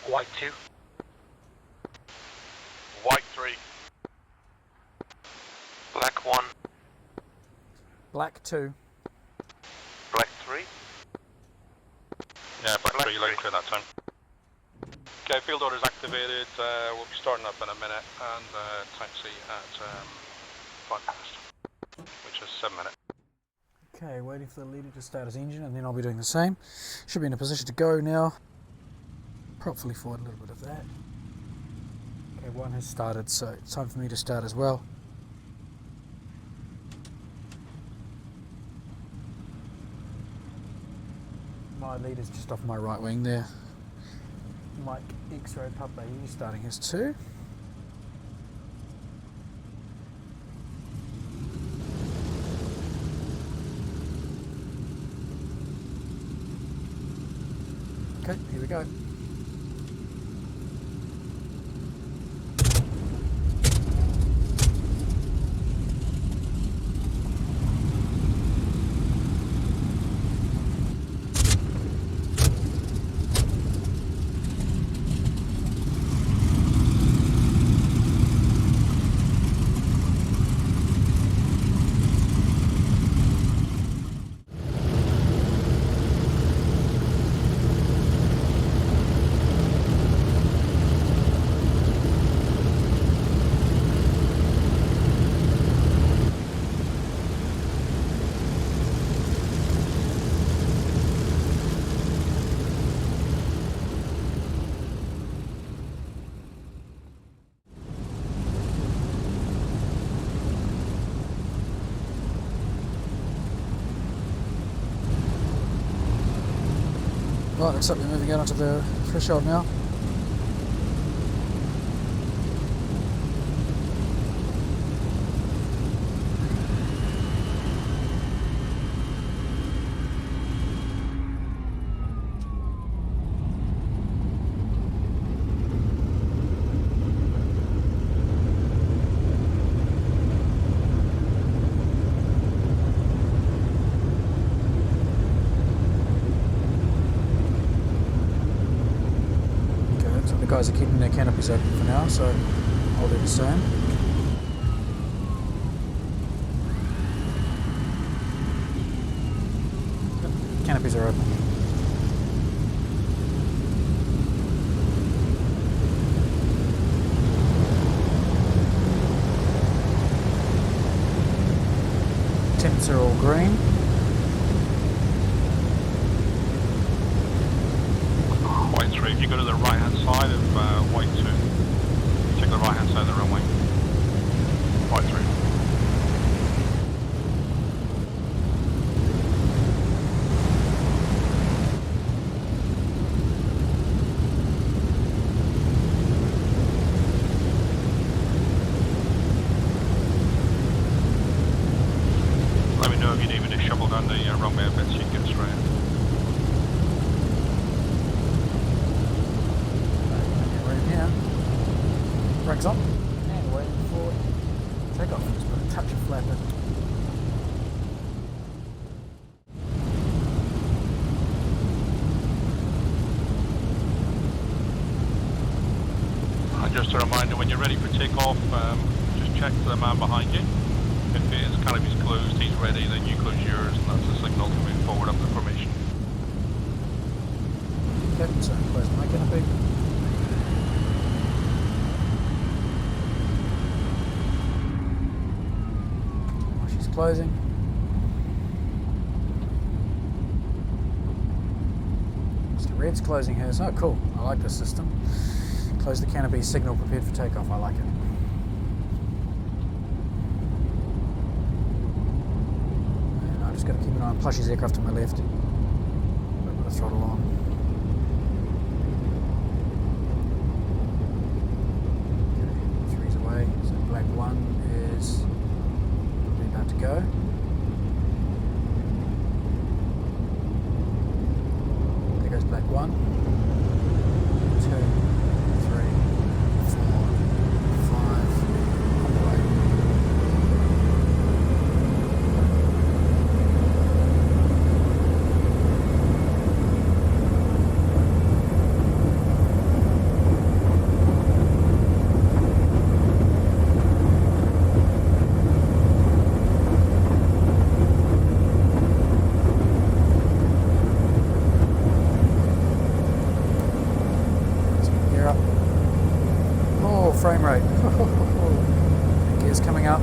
White 2. White 3. Black 1. Black 2. Black 3. Yeah, black 3, you're looking through that time. Okay, field order's activated. We'll be starting up in a minute and taxi at 5 past, which is 7 minutes. Okay, waiting for the leader to start his engine and then I'll be doing the same. Should be in a position to go now. Prop fully forward, a little bit of that. Okay, one has started, so it's time for me to start as well. My leader's just off my right wing there. Mike X-Ray Papa, he's starting his too. Okay, here we go. Right, looks like we're moving out onto the threshold now. The guys are keeping their canopies open for now, so I'll do the same. Canopies are open. Temps are all green. White 3, if you go to the right hand side of White 2, take the right hand side of the runway. White 3. Let me know if you need me to shovel down the runway a bit so you can get straight in. Brakes on, and waiting for takeoff. Just put a touch of flap in. And just a reminder, when you're ready for takeoff, just check for the man behind you. If his canopy's closed, he's ready, then you close yours, and that's a signal to move forward up the formation. Okay, so close my canopy. Closing. Mr. Red's closing hers. Oh, cool. I like this system. Close the canopy, signal prepared for takeoff. I like it. And I've just got to keep an eye on Plushy's aircraft to my left. Put the throttle on. Okay, 3's away. So black 1 is about to go. There goes black 1, 2, 3, 4, 5, on the way. great. Gears coming up.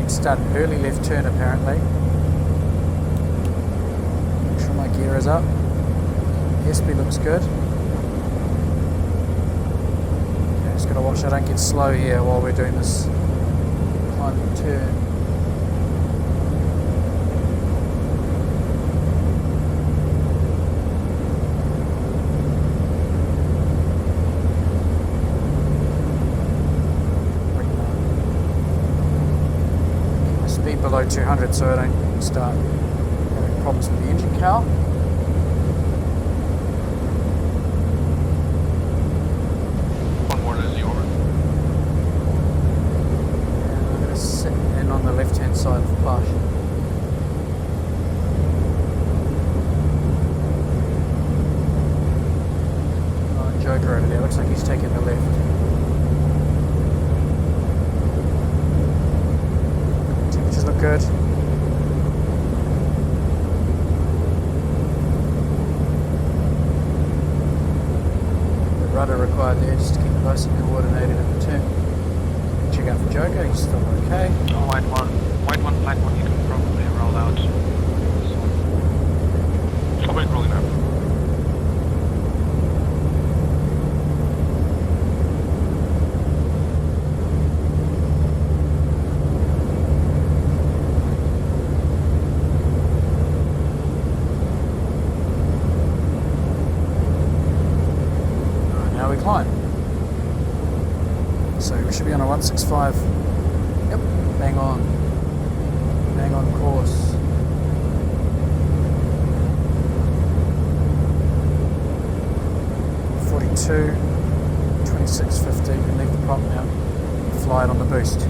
Start an early left turn apparently. Make sure my gear is up. SP looks good. Okay, just gotta watch I don't get slow here while we're doing this climbing turn. Below 200 so I don't start having problems with the engine cowl. One more to the orbit. And I'm going to sit in on the left hand side of the flush. Oh, Joker over there, looks like he's taking the left. Look good. The rudder required there just to keep nice and coordinated in the turn. Check out for Joker, he's still okay. Oh, white one, black one, you can probably roll out. I'll make rolling out. Climb. So we should be on a 165. Yep, bang on course. .42, 2650. We can leave the prop now. Fly it on the boost.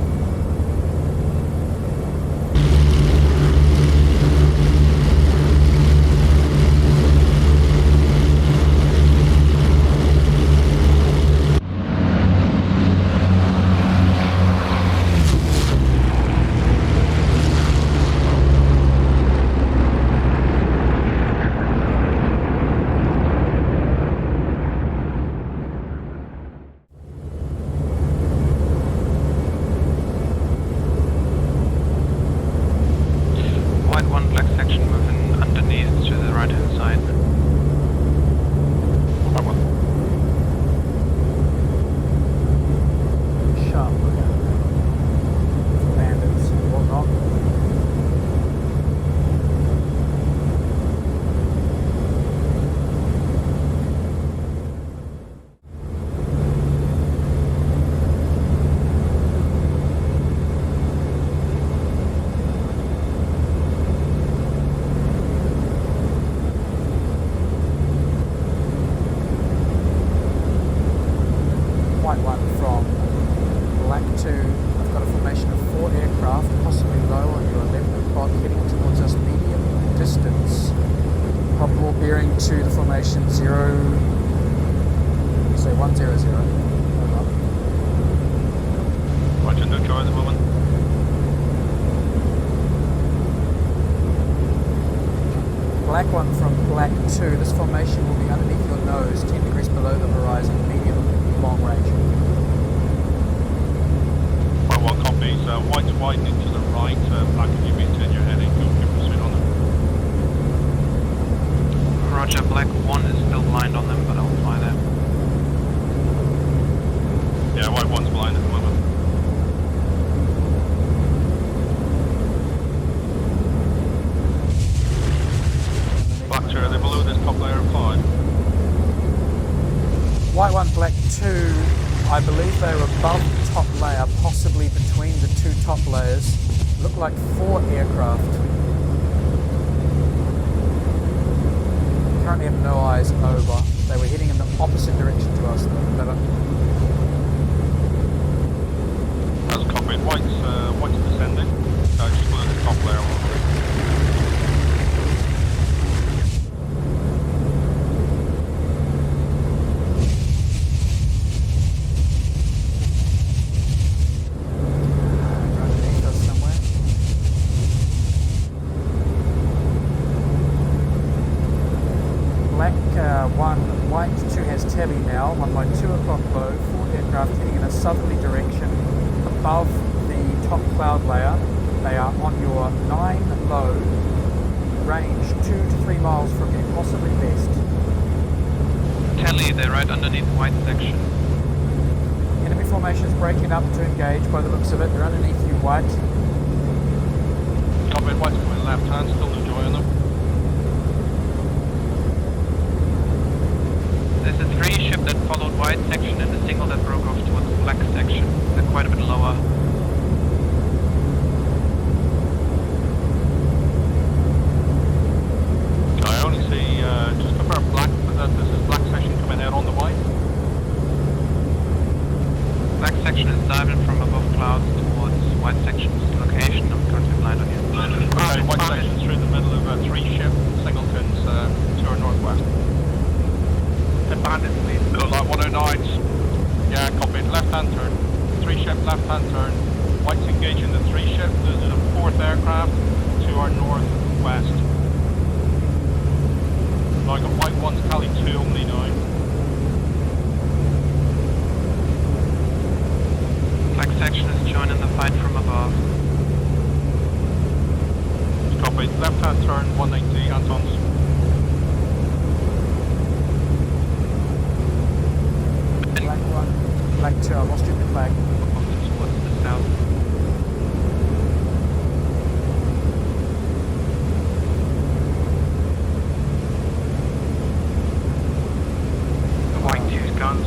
To the formation 0, say 100. Roger, neutral at the moment. Black one from black 2, this formation will be underneath your nose, 10 degrees below the horizon, medium, long range. White one copies, white's widening to the right, black if you maintain your heading, you'll keep pursuit on them. Roger, black one is still blind on them, but I'll fly there. Yeah, white one's blind at the moment. Black 2, are they below this top layer of cloud? White 1, black 2, I believe they're above the top layer, possibly between the two top layers. Look like 4 aircraft. Currently have no eyes over. They were heading in the opposite direction to us. That's copied. White's descending. Just below the top layer. White 2 has tabby now, 1 by 2 o'clock low, 4 aircraft heading in a southerly direction above the top cloud layer. They are on your 9 low, range 2 to 3 miles from you, possibly best. Telly, they're right underneath white section. Enemy formations breaking up to engage by the looks of it. They're underneath you, White. Copy, White's coming left hand, still enjoying them. There's a 3 ship that followed white section and a single that broke off towards black section. They're quite a bit lower. I only see just about black, but this is black section coming out on the white. Black section is diving from above clouds towards white section's location. I'm currently blind on you. Okay, white section's through the middle of a 3 ship, singletons to our northwest. Bandits, please. Look like 109s. Yeah, copied. Left hand turn. 3 ship, left hand turn. White's engaging the 3 ship. There's a 4th aircraft to our northwest. So I got white 1's tally 2 only now. Black section is joining the fight from above. Copied. Left hand turn, 190, Antons. Black 1, black 2, I lost you in flag. Towards the south. The white 2's guns.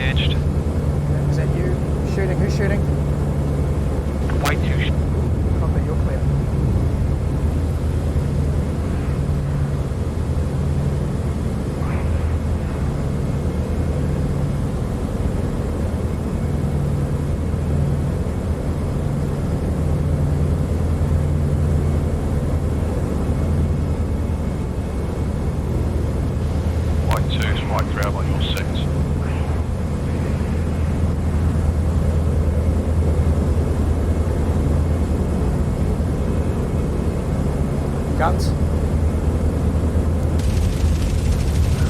engaged. Is that you shooting? Who's shooting? White 2. Copy, you're clear. White 2 is white 3 on your 6. Guns?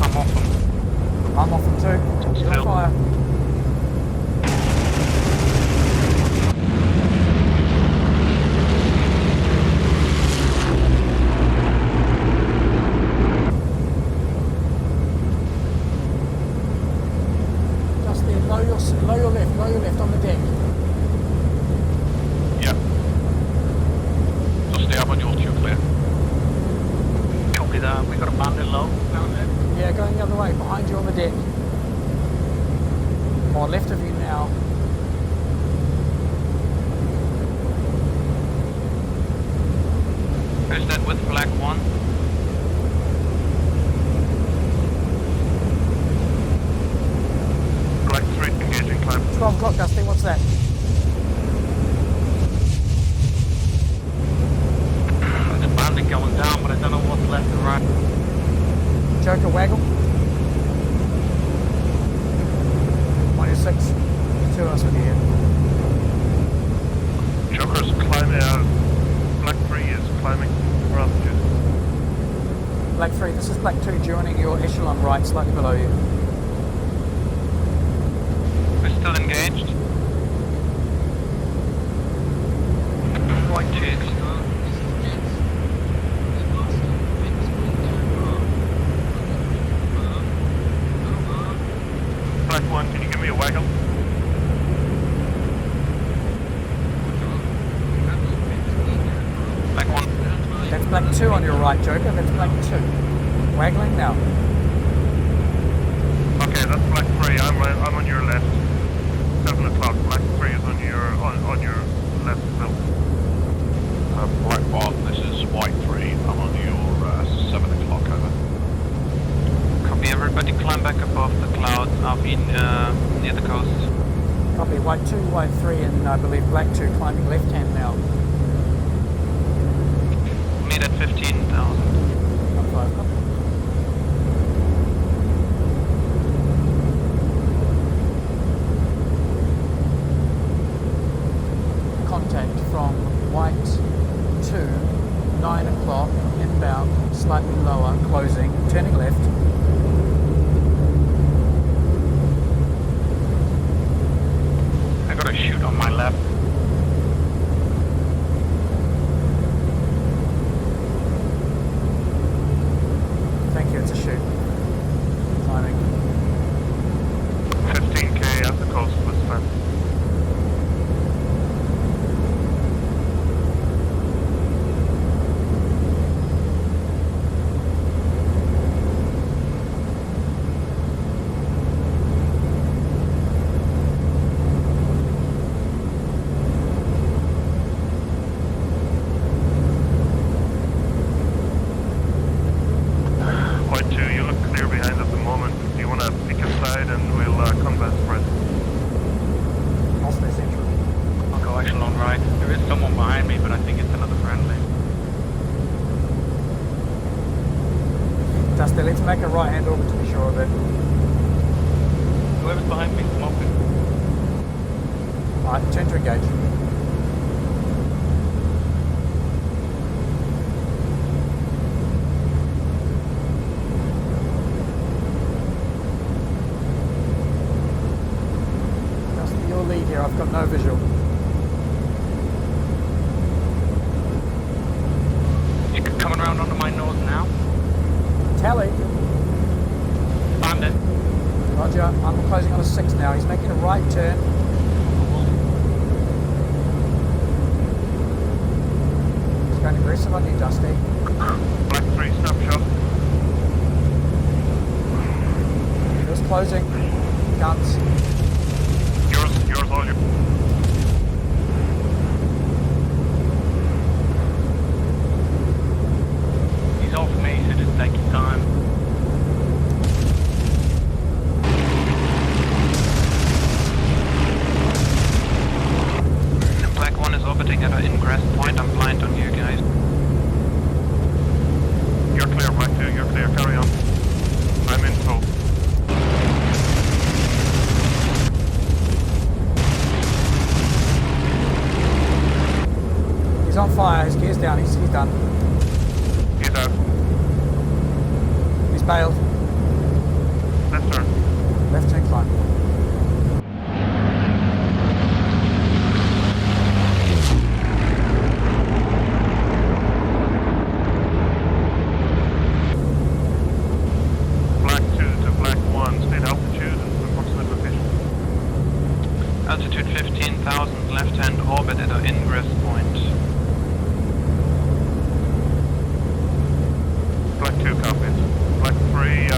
I'm off them. I'm off them too. You're on Still. fire. Just there, low your left on the deck. Yep. So stay up on your 2 clear. Copy that. We got a bandit low down there. Yeah, going the other way, behind you on the deck. Or left of you now. Who's that with black 1? Black 3 engaging climb. 12 o'clock, Dusty, what's that? There's a bandit going down, but I don't know what's left and right. Joker waggle. 106. 2 of us with you here. Joker's climbing, Black 3 is climbing for altitude. Black 3, this is Black 2 joining your echelon right, slightly below you. We're still engaged. White 2. Black 1, can you give me a waggle? Black 1. That's Black 2 on your right, Joker, that's Black 2. Waggling now. Okay, that's Black 3. I'm on your left. 7 o'clock. Black 3 is on your left still. Black 1, this is White 3. I'm on your 7 o'clock, over. Copy, everybody climb back above the clouds. I'll be near the coast. Copy, White 2, White 3, and I believe Black 2 climbing left hand now. Meet at 15,000. 5, copy. Contact from White 2, 9 o'clock, inbound, slightly lower, closing, turning left. I got a shoot on my left. Thank you, it's a shoot. Climbing. 15k at the coast with Fance. White 2, you look clear behind at the moment. Do you want to pick a side and we'll combat spread? I'll stay central. I'll go echelon right. There is someone behind me, but I think it's another friendly. Dusty, let's make a right hand orbit to be sure of it. Whoever's behind me, smoking. Alright, turn to engage. Dusty, your lead here, I've got no visual. You're coming around under my nose now. Tally. Bandit. Roger, I'm closing on a 6 now. He's making a right turn. He's going aggressive on you, Dusty. Black 3 snapshot. Just closing. Guns. Roger. He's off me, so just take your time. The black one is orbiting at an ingress point. I'm blind on you guys. You're clear, Black 2, you're clear, carry on. I'm in tow. He's on fire, his gear's down, he's done. He's out. He's bailed. Left turn. Left turn climb. Black 2 to Black 1, state altitude and approximate location. Altitude 15,000, left-hand orbit at an ingress point. Black 2 copies. Black 3,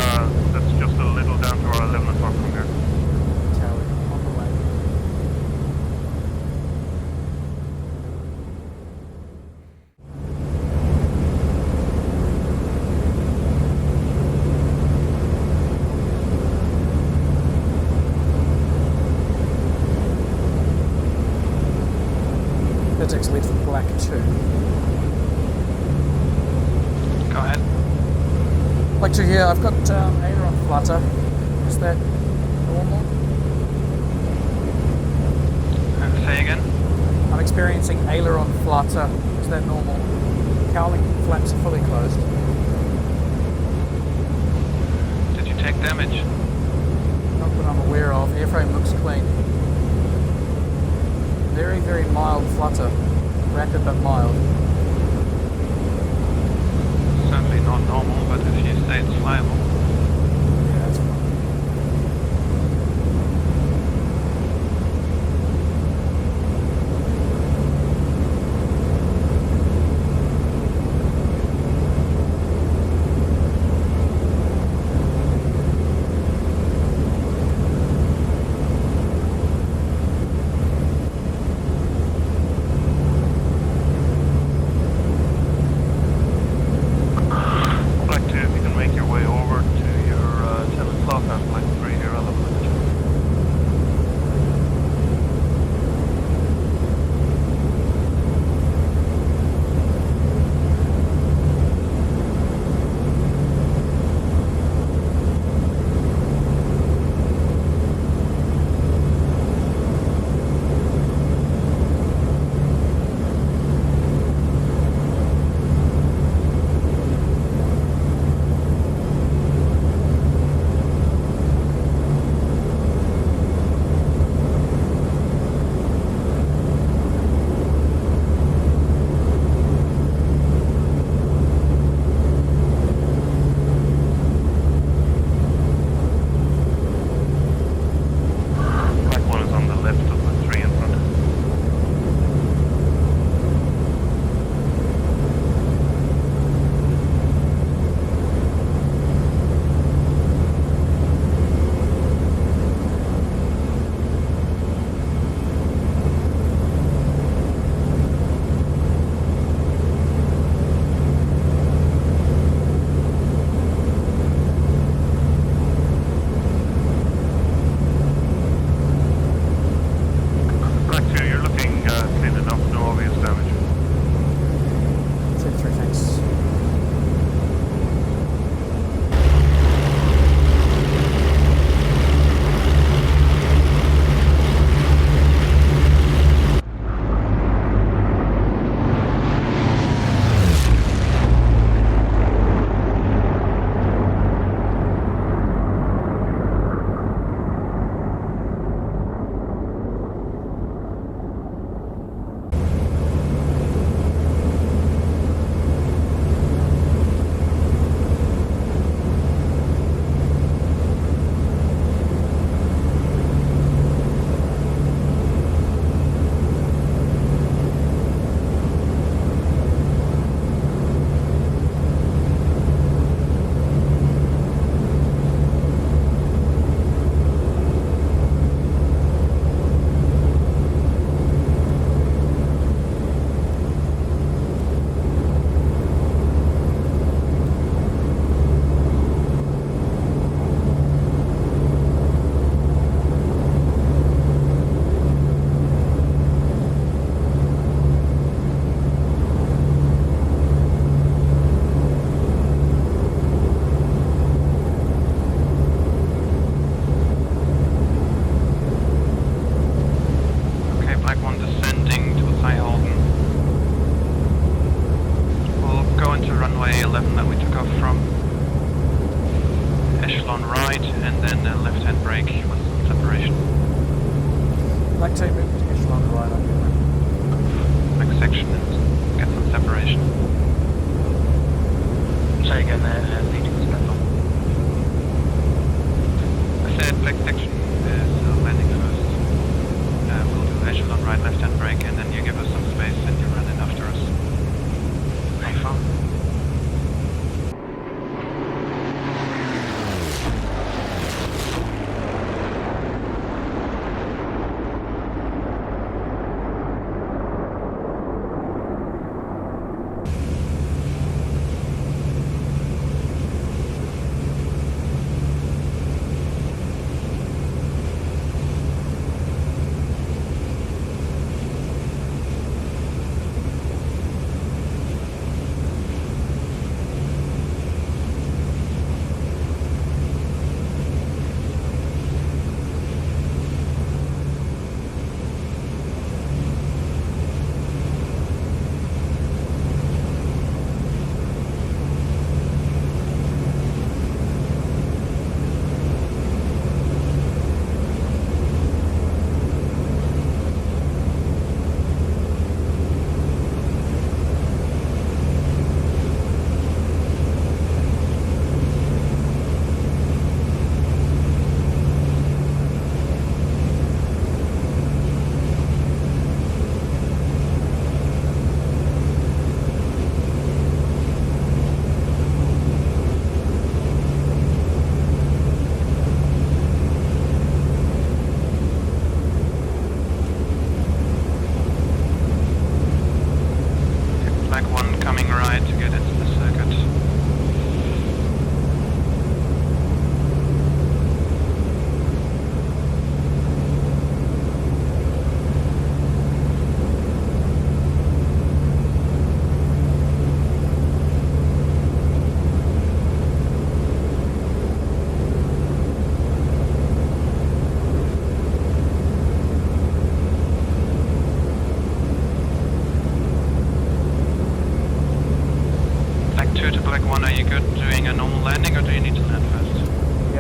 that's just a little down to our 11 o'clock from here. Tower on the way. Vertex lead for Black 2. Go ahead. Black 2 here, I've got aileron flutter. Is that normal? Say again? I'm experiencing aileron flutter. Is that normal? Cowling flaps are fully closed. Did you take damage? Not that I'm aware of. Airframe looks clean. Very, very mild flutter. Rapid but mild. Certainly not normal, but if you say it's flyable. Yeah, that's fine. Black 2, if you can make your way over 2, move to echelon right on your Next section and get some separation. Say again there, leading to step on. I said black section is landing first. We'll do echelon right, left hand brake, and then you give us some space and you run in after us. Hey, fun.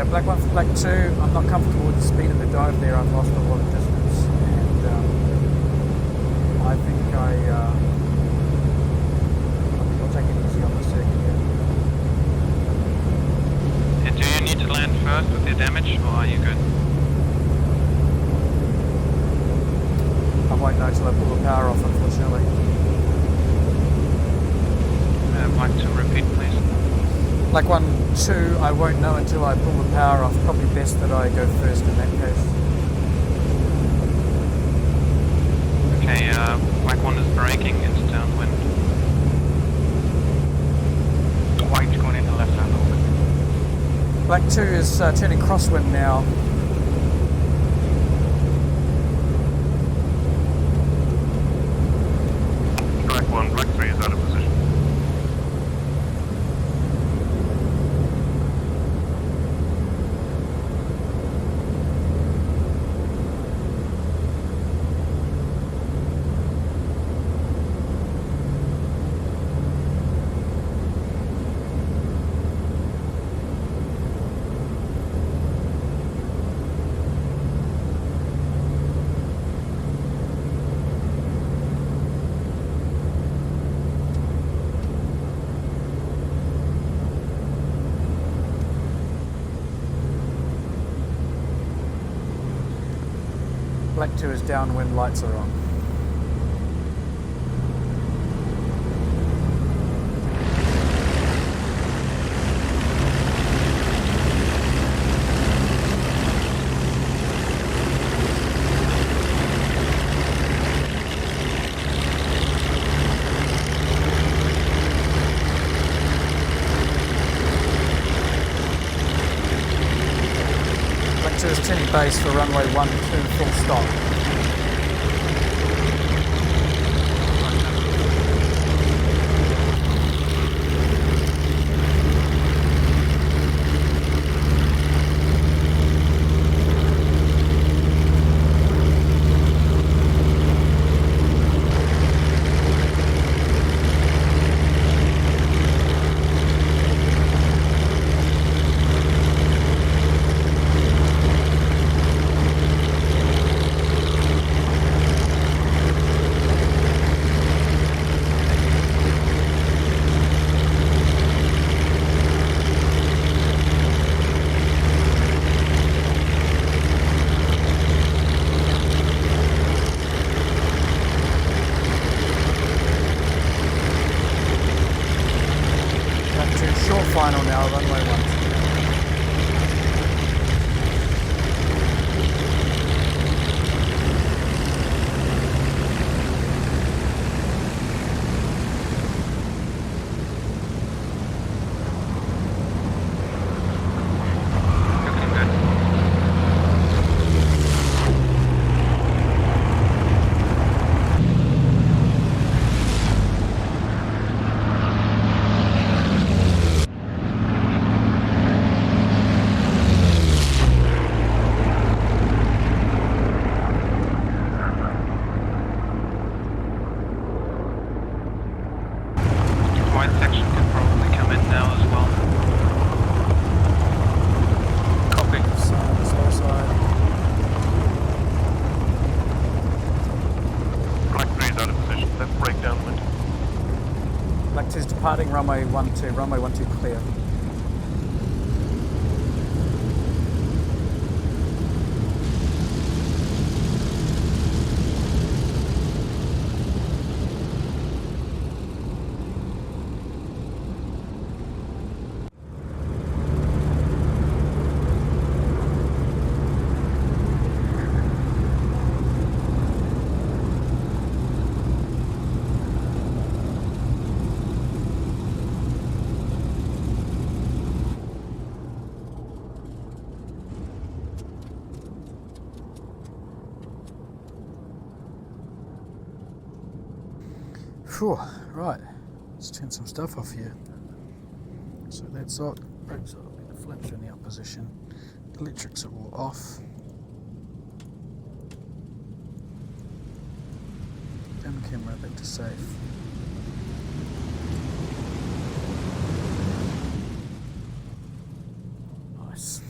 Black 1 for Black 2, I'm not comfortable with the speed of the dive there. I've lost a lot of distance, and I think I'll take it easy on the circuit here. Do you need to land first with your damage, or are you good? I won't know till I pull the power off, unfortunately. Black 2, repeat please. Black 1, 2, I won't know until I pull the power off. Probably best that I go first in that case. Okay, Black 1 is braking into downwind. White's going into left-hand orbit. Black 2 is turning crosswind now. Black 1, Black 3 is out of position. Black 2 is downwind, lights are on. Black 2 is turning base for runway 12 full stop. departing runway 12, runway 12 clear. Phew, right, let's turn some stuff off here. So that's off, brakes are on, the flaps are in the up position, electrics are all off. Down camera back to safe. Nice.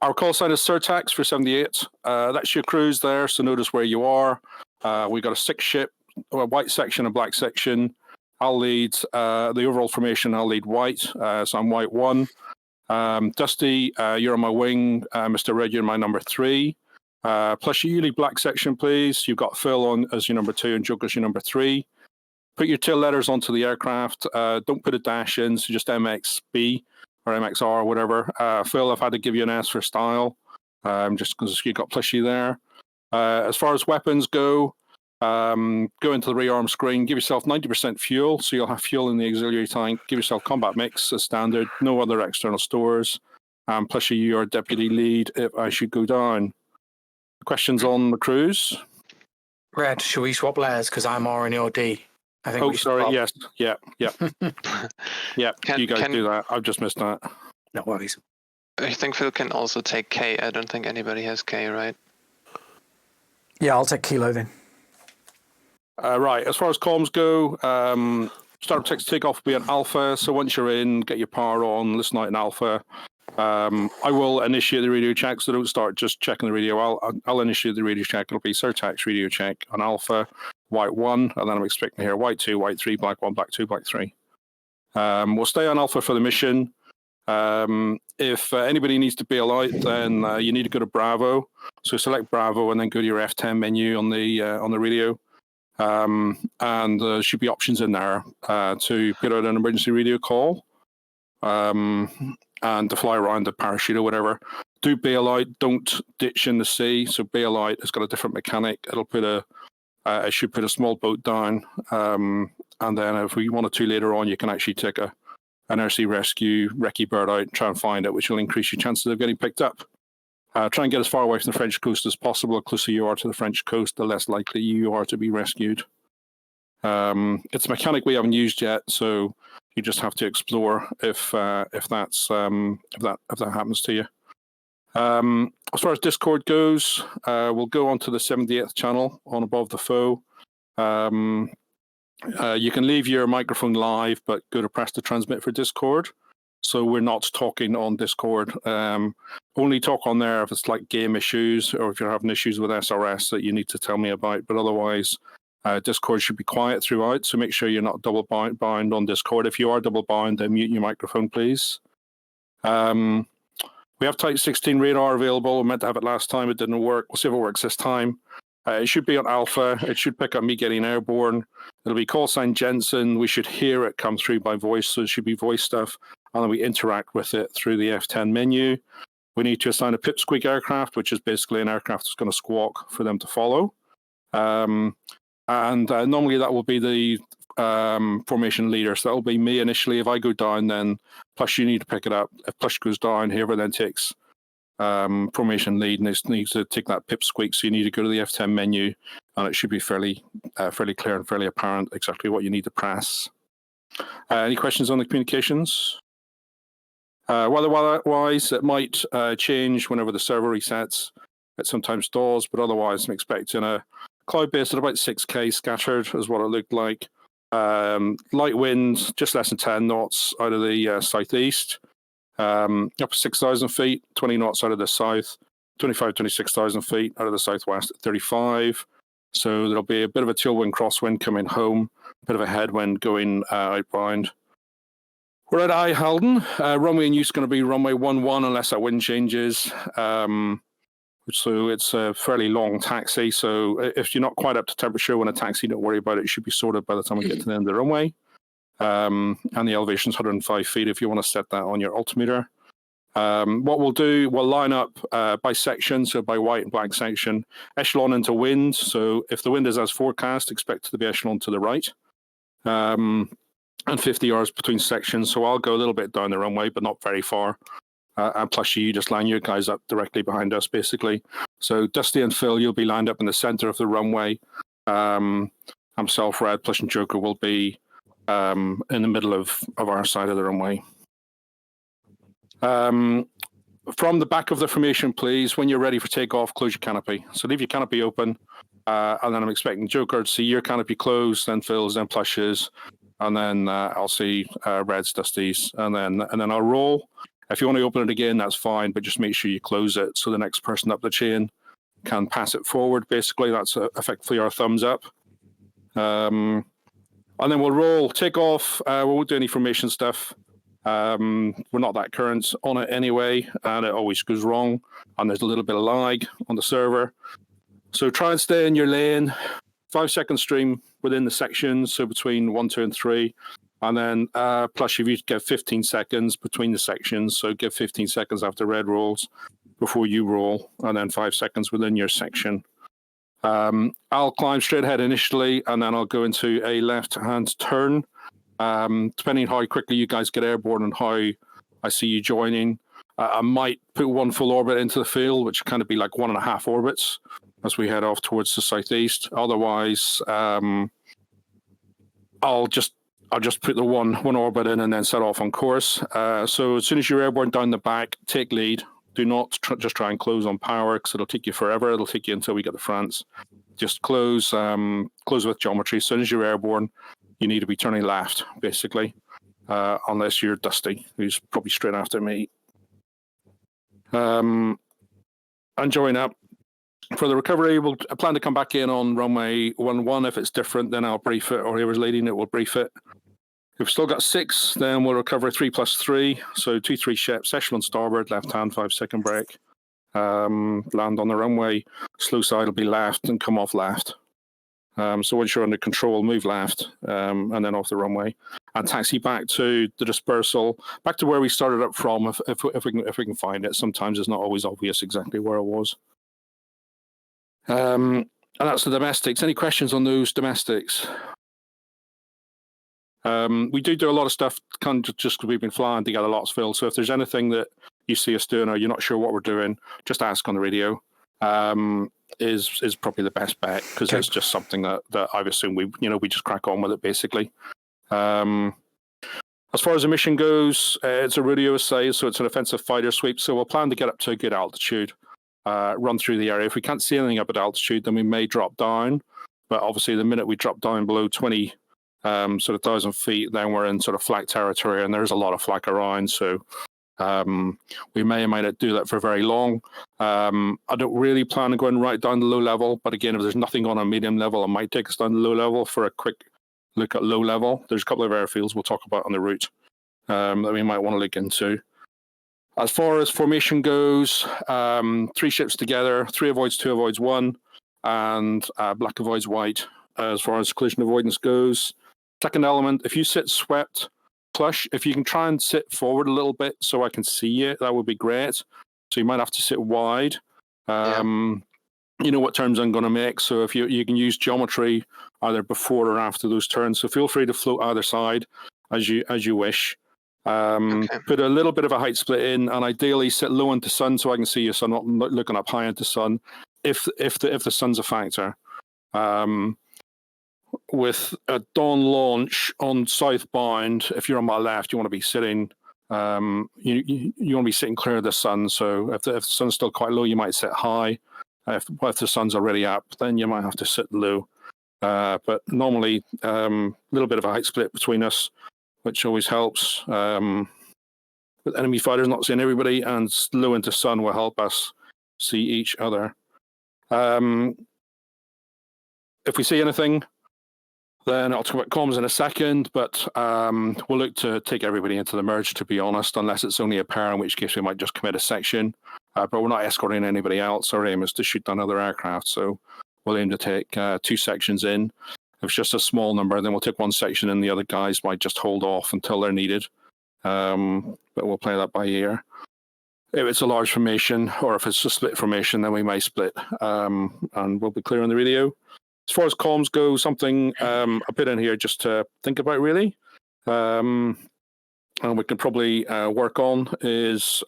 Our call sign is Surtax for 78. That's your cruise there, so notice where you are. We've got a 6-ship, a white section, a black section. I'll lead the overall formation, I'll lead white, so I'm white 1. Dusty, you're on my wing. Mr. Red, you're my number 3. Plus you lead black section, please. You've got Phil on as your number 2 and Joke as your number 3. Put your tail letters onto the aircraft. Don't put a dash in, so just MXB. Or MXR or whatever. Phil, I've had to give you an S for style, just because you got plushy there. As far as weapons go into the rearm screen, give yourself 90% fuel, so you'll have fuel in the auxiliary tank. Give yourself combat mix as standard, no other external stores. Plushy, you're deputy lead if I should go down. Questions on the cruise? Red, should we swap layers? Because I'm R and you're D. I think Oh, sorry, yes. Yeah. Yeah, you guys do that. I've just missed that. No worries. I think Phil can also take K. I don't think anybody has K, right? Yeah, I'll take Kilo then. Right, as far as comms go, start text takeoff will be an alpha, so once you're in, get your power on, listen out in alpha. I will initiate the radio check, so don't start just checking the radio. I'll initiate the radio check. It'll be Surtax radio check on alpha, white 1, and then I'm expecting to hear white 2, white 3, black 1, black 2, black 3. We'll stay on alpha for the mission. If anybody needs to bail out, then you need to go to Bravo. So select Bravo and then go to your F10 menu on the radio. And there should be options in there to put out an emergency radio call and to fly around the parachute or whatever. Do bail out, don't ditch in the sea. So bail out has got a different mechanic. It'll put it should put a small boat down, and then if we want to later on, you can actually take an RC rescue recce bird out and try and find it, which will increase your chances of getting picked up. Try and get as far away from the French coast as possible. The closer you are to the French coast, the less likely you are to be rescued. It's a mechanic we haven't used yet, so you just have to explore if that happens to you. As far as Discord goes, we'll go on to the 78th channel on Above the Foe. You can leave your microphone live, but go to press to transmit for Discord. So we're not talking on Discord. Only talk on there if it's like game issues or if you're having issues with SRS that you need to tell me about. But otherwise, Discord should be quiet throughout. So make sure you're not double bound on Discord. If you are double bound, then mute your microphone, please. We have Type 16 radar available. We meant to have it last time. It didn't work. We'll see if it works this time. It should be on alpha. It should pick up me getting airborne. It'll be call sign Jensen. We should hear it come through by voice. So it should be voice stuff. And then we interact with it through the F10 menu. We need to assign a pipsqueak aircraft, which is basically an aircraft that's going to squawk for them to follow. And normally that will be the formation leader. So that will be me initially. If I go down, then Plush, you need to pick it up. If Plush goes down, whoever then takes formation lead needs to take that pipsqueak. So you need to go to the F10 menu, and it should be fairly clear and fairly apparent exactly what you need to press. Any questions on the communications? Weather-wise, it might change whenever the server resets. It sometimes does, but otherwise I'm expecting a cloud base at about 6K scattered is what it looked like. Light wind, just less than 10 knots out of the southeast. Up to 6,000 feet, 20 knots out of the south, 26,000 feet out of the southwest at 35. So there'll be a bit of a tailwind crosswind coming home, a bit of a headwind going outbound. We're at I Halden. Runway in use is going to be runway 11 unless that wind changes. So it's a fairly long taxi. So if you're not quite up to temperature when a taxi, don't worry about it. It should be sorted by the time we get to the end of the runway. And the elevation is 105 feet if you want to set that on your altimeter. What we'll do, we'll line up by section, so by white and black section, echelon into wind. So if the wind is as forecast, expect to be echelon to the right. And 50 yards between sections. So I'll go a little bit down the runway, but not very far. And plus you just line your guys up directly behind us, basically. So Dusty and Phil, you'll be lined up in the center of the runway. Myself, Red, Plush, and Joker will be in the middle of our side of the runway. From the back of the formation, please, when you're ready for takeoff, close your canopy. So leave your canopy open, and then I'm expecting Joker to see your canopy closed, then Phil's, then Plush's, and then I'll see Red's, Dusty's, and then I'll roll. If you want to open it again, that's fine, but just make sure you close it so the next person up the chain can pass it forward. Basically, that's effectively our thumbs up. And then we'll roll, take off. We won't do any formation stuff. We're not that current on it anyway, and it always goes wrong. And there's a little bit of lag on the server. So try and stay in your lane. 5-second stream within the sections, so between 1, 2, and 3. And then plus if you give 15 seconds between the sections, so give 15 seconds after Red rolls before you roll, and then 5 seconds within your section. I'll climb straight ahead initially, and then I'll go into a left-hand turn. Depending on how quickly you guys get airborne and how I see you joining, I might put one full orbit into the field, which kind of be like 1.5 orbits as we head off towards the southeast. Otherwise, I'll just put the one orbit in and then set off on course. So as soon as you're airborne down the back, take lead. Do not just try and close on power because it'll take you forever. It'll take you until we get to France. Just close with geometry. As soon as you're airborne, you need to be turning left, basically, unless you're Dusty, who's probably straight after me. And join up. For the recovery, we'll plan to come back in on runway 11. If it's different, then I'll brief it, or whoever's leading it will brief it. If we've still got 6, then we'll recover 3+3. So 2-3 ships, echelon starboard, left hand, 5-second break. Land on the runway. Slow side will be left and come off left. So once you're under control, move left and then off the runway. And taxi back to the dispersal, back to where we started up from if we can find it. Sometimes it's not always obvious exactly where it was. And that's the domestics. Any questions on those domestics? We do a lot of stuff kind of just because we've been flying together lots, Phil. So if there's anything that you see us doing or you're not sure what we're doing, just ask on the radio. Is probably the best bet because it's just something that I've assumed we just crack on with it basically. As far as the mission goes, it's a radio assay, so it's an offensive fighter sweep. So we'll plan to get up to a good altitude, run through the area. If we can't see anything up at altitude, then we may drop down. But obviously, the minute we drop down below 20 sort of 1,000 feet, then we're in sort of flak territory, and there's a lot of flak around. So we may or may not do that for very long. I don't really plan on going right down to low level, but again, if there's nothing on a medium level, I might take us down to low level for a quick look at low level. There's a couple of airfields we'll talk about on the route that we might want to look into. As far as formation goes, 3 ships together, 3 avoids, 2 avoids 1, and black avoids white. As far as collision avoidance goes, second element, if you sit swept, Plush, if you can try and sit forward a little bit so I can see you, that would be great. So you might have to sit wide. You know what turns I'm going to make, so if you can use geometry either before or after those turns. So feel free to float either side as you wish. Put a little bit of a height split in, and ideally sit low into sun so I can see you, so I'm not looking up high into sun. If the sun's a factor. With a dawn launch on southbound, if you're on my left, you want to be sitting You want to be sitting clear of the sun. So if the sun's still quite low, you might sit high. If the sun's already up, then you might have to sit low. But normally, a little bit of a height split between us, which always helps. With enemy fighters not seeing everybody, and low into sun will help us see each other. If we see anything, then I'll talk about comms in a second, but we'll look to take everybody into the merge, to be honest, unless it's only a pair, in which case we might just commit a section. But we're not escorting anybody else. Our aim is to shoot down other aircraft, so we'll aim to take 2 sections in. If it's just a small number, then we'll take 1 section and the other guys might just hold off until they're needed. But we'll play that by ear. If it's a large formation, or if it's a split formation, then we may split, and we'll be clear on the radio. As far as comms go, something I put in here just to think about, really, and we can probably work on is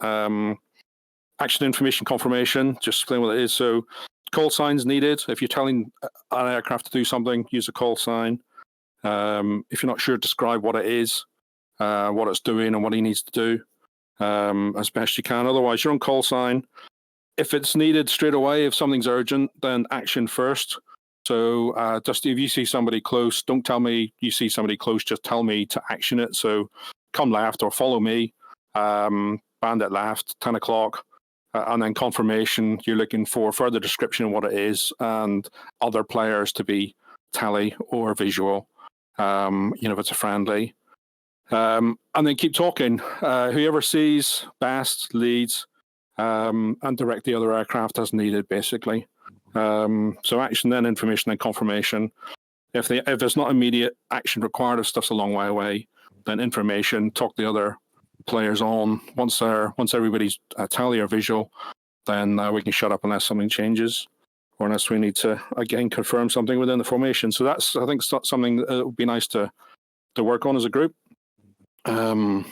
action information confirmation. Just explain what it is. So call signs needed. If you're telling an aircraft to do something, use a call sign. If you're not sure, describe what it is, what it's doing, and what he needs to do as best you can. Otherwise, you're on call sign. If it's needed straight away, if something's urgent, then action first. So just if you see somebody close, don't tell me you see somebody close, just tell me to action it. So come left or follow me, bandit left, 10 o'clock, and then confirmation, you're looking for further description of what it is and other players to be tally or visual, if it's a friendly. And then keep talking. Whoever sees best leads, and direct the other aircraft as needed, basically. So action, then information, then confirmation. If there's not immediate action required, if stuff's a long way away, then information, talk the other players on. Once everybody's tally or visual, then we can shut up unless something changes, or unless we need to again confirm something within the formation. So that's, I think, something that would be nice to work on as a group. As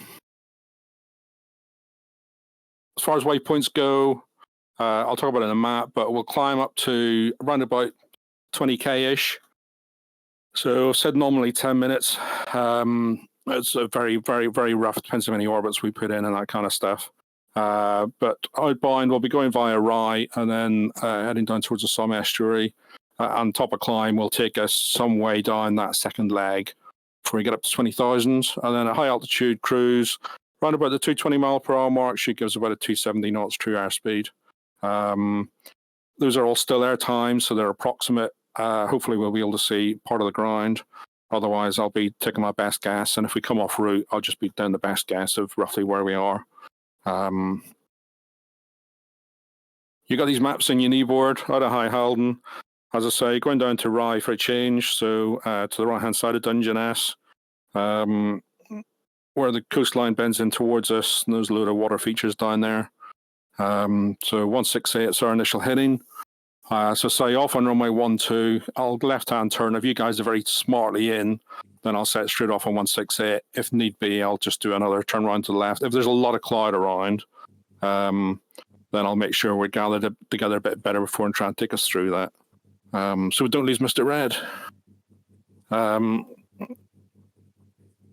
far as waypoints go, I'll talk about it in a map, but we'll climb up to around about 20k-ish. So I've said normally 10 minutes. It's a very, very, very rough, depends how many orbits we put in and that kind of stuff. But outbound, we'll be going via Rye and then heading down towards the Somme estuary. And top of climb will take us some way down that second leg before we get up to 20,000. And then a high altitude cruise, around about the 220 mile per hour mark, should give us about a 270 knots true airspeed. Those are all still air times, so they're approximate. Hopefully we'll be able to see part of the ground. Otherwise, I'll be taking my best guess, and if we come off route, I'll just be down the best guess of roughly where we are. You got these maps in your kneeboard out of High Halden. As I say, going down to Rye for a change, so to the right-hand side of Dungeness, where the coastline bends in towards us, and there's a load of water features down there. So 168 is our initial heading. So say off on runway 12, I'll left-hand turn. If you guys are very smartly in, then I'll set straight off on 168. If need be, I'll just do another turn around to the left. If there's a lot of cloud around, then I'll make sure we're gathered together a bit better before and try and take us through that. So we don't lose Mr. Red.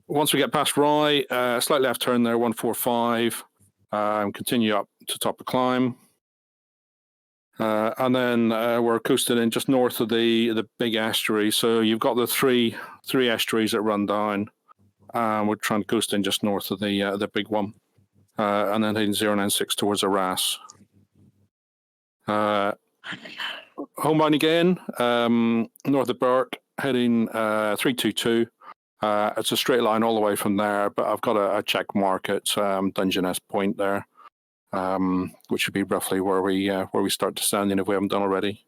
Once we get past Rye, slight left turn there, 145, continue up to top of climb. And then we're coasting in just north of the big estuary. So you've got the three estuaries that run down. We're trying to coast in just north of the big one. And then heading 096 towards Arras. Homebound again, north of Burke, heading 322. It's a straight line all the way from there, but I've got a check mark at Dungeness Point there. Which would be roughly where we start descending if we haven't done already.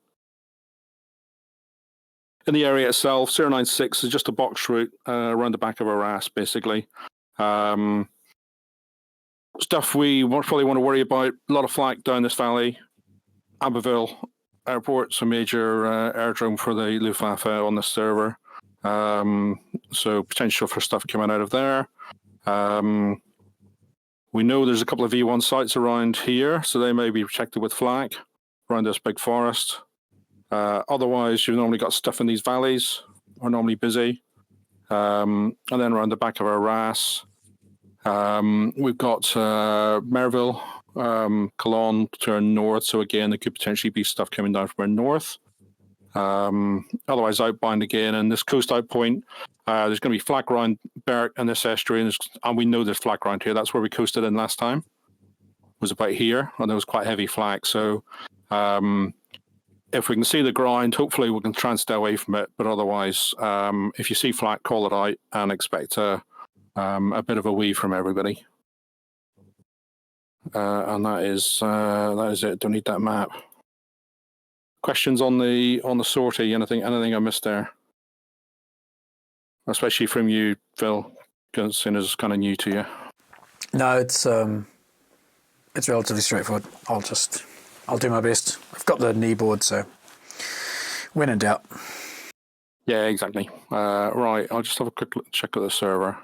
In the area itself, 096 is just a box route around the back of Arras, basically. Stuff we probably want to worry about, a lot of flak down this valley. Abbeville Airport's a major airdrome for the Luftwaffe on this server. So potential for stuff coming out of there. We know there's a couple of V1 sites around here, so they may be protected with flak around this big forest. Otherwise, you've normally got stuff in these valleys, are normally busy. And then around the back of Arras, We've got Merville, Cologne turn north, so again, there could potentially be stuff coming down from our north. Otherwise, outbound again, and this coast out point, there's going to be flat ground Berwick and this estuary, and we know there's flat ground here. That's where we coasted in last time. It was about here, and there was quite heavy flak. So if we can see the ground, hopefully we can try and stay away from it. But otherwise, if you see flak, call it out and expect a bit of a weave from everybody. And that is it. Don't need that map. Questions on the sortie? Anything I missed there? Especially from you, Phil, seeing as it's kind of new to you. No, it's relatively straightforward. I'll do my best. I've got the knee board, so when in doubt. Yeah, exactly. Right, I'll just have a quick check at the server.